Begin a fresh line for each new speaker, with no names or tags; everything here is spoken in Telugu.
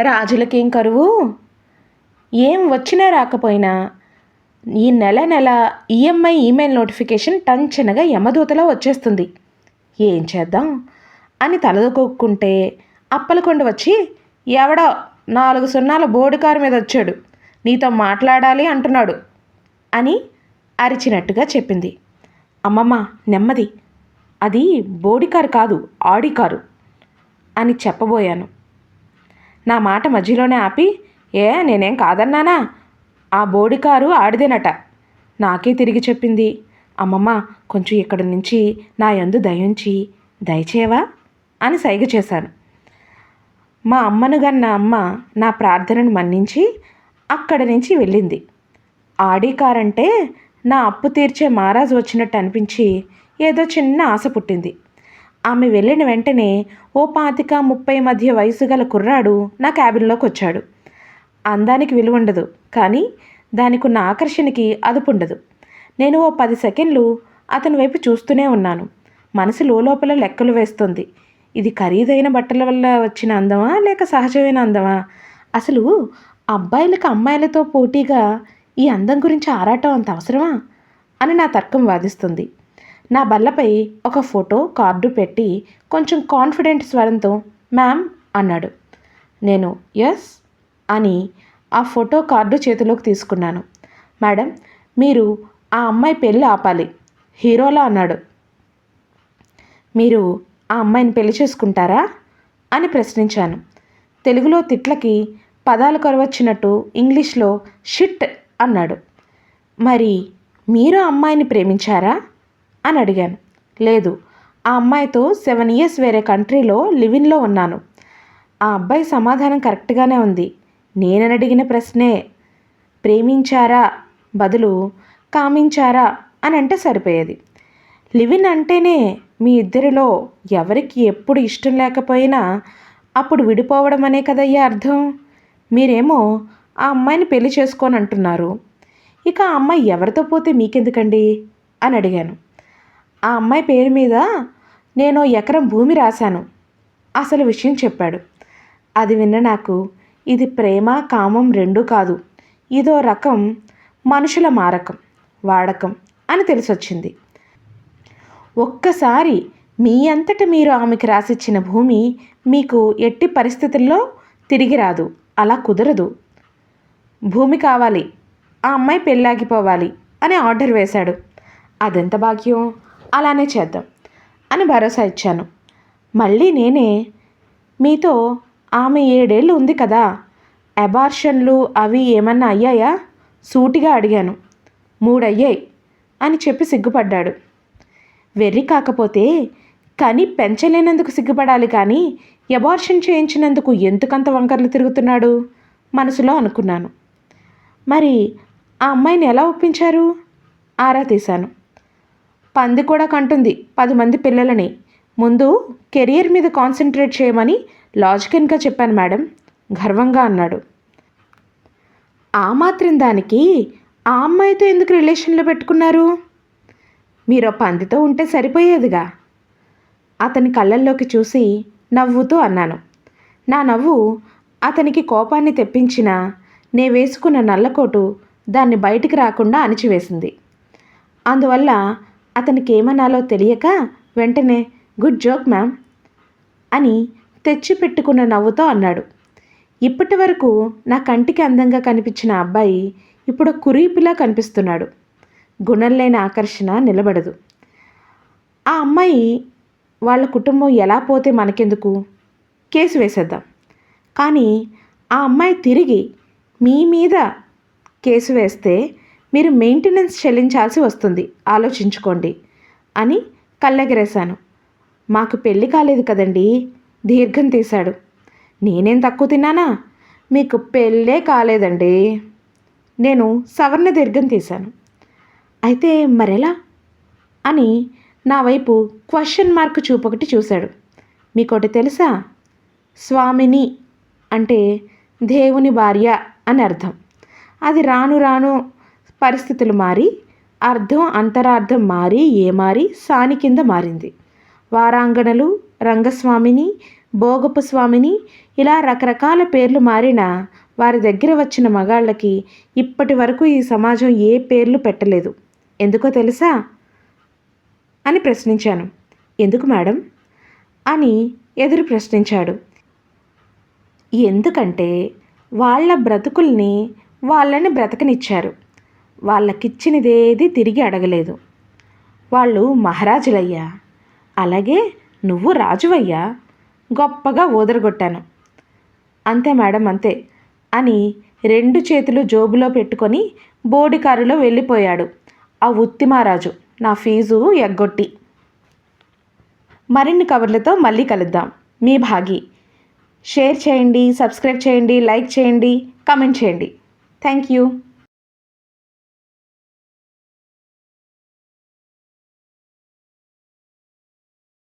రాజులకేం కరువు, ఏం వచ్చినా రాకపోయినా ఈ నెల నెల ఈఎంఐ ఈమెయిల్ నోటిఫికేషన్ టంచనగా యమదూతలా వచ్చేస్తుంది. ఏం చేద్దాం అని తలదొక్కుంటే అప్పలకొండ వచ్చి, ఎవడో 4 సున్నాల బోర్డు కారు మీద వచ్చాడు, నీతో మాట్లాడాలి అంటున్నాడు అని అరిచినట్టుగా చెప్పింది. అమ్మమ్మ నెమ్మది, అది బోడి కారు కాదు, ఆడి కారు అని చెప్పబోయాను. నా మాట మధ్యలోనే ఆపి, నేనేం కాదన్నానా, ఆ బోడి కారు ఆడిదేనట నాకే తిరిగి చెప్పింది. అమ్మమ్మ కొంచెం ఇక్కడి నుంచి నా యందు దయుంచి దయచేవా అని సైగ చేశాను. మా అమ్మను గన్న అమ్మ నా ప్రార్థనను మన్నించి అక్కడి నుంచి వెళ్ళింది. ఆడి కారంటే నా అప్పు తీర్చే మహారాజు వచ్చినట్టు అనిపించి ఏదో చిన్న ఆశ పుట్టింది. ఆమె వెళ్ళిన వెంటనే ఓ 25-30 మధ్య వయసు గల కుర్రాడు నా క్యాబిన్లోకి వచ్చాడు. అందానికి విలువ ఉండదు, కానీ దానికి ఉన్న ఆకర్షణకి అదుపుండదు. నేను ఓ 10 సెకండ్లు అతని వైపు చూస్తూనే ఉన్నాను. మనసు లోపల లెక్కలు వేస్తుంది. ఇది ఖరీదైన బట్టల వల్ల వచ్చిన అందమా లేక సహజమైన అందమా? అసలు అబ్బాయిలకు అమ్మాయిలతో పోటీగా ఈ అందం గురించి ఆరాటం అంత అవసరమా అని నా తర్కం వాదిస్తుంది. నా బల్లపై ఒక ఫోటో కార్డు పెట్టి కొంచెం కాన్ఫిడెంట్ స్వరంతో మ్యామ్ అన్నాడు. నేను ఎస్ అని ఆ ఫోటో కార్డు చేతిలోకి తీసుకున్నాను. మేడం, మీరు ఆ అమ్మాయి పెళ్ళి ఆపాలి, హీరోలా అన్నాడు. మీరు ఆ అమ్మాయిని పెళ్లి చేసుకుంటారా అని ప్రశ్నించాను. తెలుగులో తిట్లకి పదాలు కరువచ్చినట్టు ఇంగ్లీష్లో షిట్ అన్నాడు. మరి మీరు ఆ అమ్మాయిని ప్రేమించారా అని అడిగాను. లేదు, ఆ అమ్మాయితో 7 years వేరే కంట్రీలో లివిన్లో ఉన్నాను. ఆ అబ్బాయి సమాధానం కరెక్ట్గానే ఉంది. నేను అడిగిన ప్రశ్నే ప్రేమించారా బదులు కామించారా అని అంటే సరిపోయేది. లివిన్ అంటేనే మీ ఇద్దరిలో ఎవరికి ఎప్పుడు ఇష్టం లేకపోయినా అప్పుడు విడిపోవడం అనే కదయ్యా అర్థం. మీరేమో ఆ అమ్మాయిని పెళ్లి చేసుకొని అంటున్నారు. ఇక ఆ అమ్మాయి ఎవరితో పోతే మీకెందుకండి అని అడిగాను. ఆ అమ్మాయి పేరు మీద నేను ఎకరం భూమి రాశాను అసలు విషయం చెప్పాడు. అది విన్న నాకు ఇది ప్రేమ కామం రెండూ కాదు, ఇదో రకం మనుషుల మారకం వాడకం అని తెలిసొచ్చింది. ఒక్కసారి మీ అంతట మీరు ఆమెకి రాసిచ్చిన భూమి మీకు ఎట్టి పరిస్థితుల్లో తిరిగి రాదు. అలా కుదరదు. భూమి కావాలి, ఆ అమ్మాయి పెళ్ళాగిపోవాలి అని ఆర్డర్ వేశాడు. అదెంత భాగ్యం, అలానే చేద్దాం అని భరోసా ఇచ్చాను. మళ్ళీ నేనే, మీతో ఆమె 7 ఏళ్ళు ఉంది కదా, అబార్షన్లు అవి ఏమన్నా అయ్యాయా సూటిగా అడిగాను. 3 అయ్యాయి అని చెప్పి సిగ్గుపడ్డాడు. వెర్రి కాకపోతే కని పెంచలేనందుకు సిగ్గుపడాలి, కానీ అబార్షన్ చేయించినందుకు ఎందుకంత వంకర్లు తిరుగుతున్నాడు మనసులో అనుకున్నాను. మరి ఆ అమ్మాయిని ఎలా ఒప్పించారు ఆరా తీశాను. పంది కూడా కంటుంది 10 మంది పిల్లలని, ముందు కెరియర్ మీద కాన్సన్ట్రేట్ చేయమని లాజికల్గా చెప్పాను మేడం గర్వంగా అన్నాడు. ఆ మాత్రం దానికి ఆ అమ్మాయితో ఎందుకు రిలేషన్లో పెట్టుకున్నారు? మీరు పందితో ఉంటే సరిపోయేదిగా. అతని కళ్ళల్లోకి చూసి నవ్వుతూ అన్నాను. నా నవ్వు అతనికి కోపాన్ని తెప్పించిన నే వేసుకున్న నల్లకోటు దాన్ని బయటికి రాకుండా అణిచివేసింది. అందువల్ల అతనికి ఏమనాలో తెలియక వెంటనే గుడ్ జోక్ మ్యామ్ అని తెచ్చిపెట్టుకున్న నవ్వుతో అన్నాడు. ఇప్పటి వరకు నా కంటికి అందంగా కనిపించిన అబ్బాయి ఇప్పుడు కురీపిలా కనిపిస్తున్నాడు. గుణం లేని ఆకర్షణ నిలబడదు. ఆ అమ్మాయి వాళ్ళ కుటుంబం ఎలా పోతే మనకెందుకు, కేసు వేసేద్దాం. కానీ ఆ అమ్మాయి తిరిగి మీ మీద కేసు వేస్తే మీరు మెయింటెనెన్స్ చెల్లించాల్సి వస్తుంది, ఆలోచించుకోండి అని కళ్ళెగరేశాను. మాకు పెళ్ళి కాలేదు కదండి, దీర్ఘం తీశాడు. నేనేం తక్కువ తిన్నానా, మీకు పెళ్ళే కాలేదండి. నేను సవర్ణ దీర్ఘం తీశాను. అయితే మరెలా అని నా వైపు క్వశ్చన్ మార్క్ చూపొకటి చూశాడు. మీకోటి తెలుసా, స్వామిని అంటే దేవుని భార్య అని అర్థం. అది రాను రాను పరిస్థితులు మారి అర్థం అంతరార్థం మారి ఏమారి సాని కింద మారింది. వారాంగణలు రంగస్వామిని భోగపు స్వామిని ఇలా రకరకాల పేర్లు మారిన వారి దగ్గర వచ్చిన మగాళ్ళకి ఇప్పటి వరకు ఈ సమాజం ఏ పేర్లు పెట్టలేదు. ఎందుకో తెలుసా అని ప్రశ్నించాను. ఎందుకు మేడం అని ఎదురు ప్రశ్నించాడు. ఎందుకంటే వాళ్ళ బ్రతుకుల్ని వాళ్ళని బ్రతకనిచ్చారు. వాళ్ళకిచ్చినదేది తిరిగి అడగలేదు. వాళ్ళు మహారాజులయ్యా, అలాగే నువ్వు రాజువయ్యా, గొప్పగా ఊదరగొట్టాను. అంతే మేడం, అంతే అని 2 చేతులు జోబులో పెట్టుకొని బోడికారులో వెళ్ళిపోయాడు ఆ ఉత్తిమారాజు నా ఫీజు ఎగ్గొట్టి. మరిన్ని కబుర్లతో మళ్ళీ కలుద్దాం. మీ భాగి. షేర్ చేయండి, సబ్స్క్రైబ్ చేయండి, లైక్ చేయండి, కామెంట్ చేయండి. Thank you.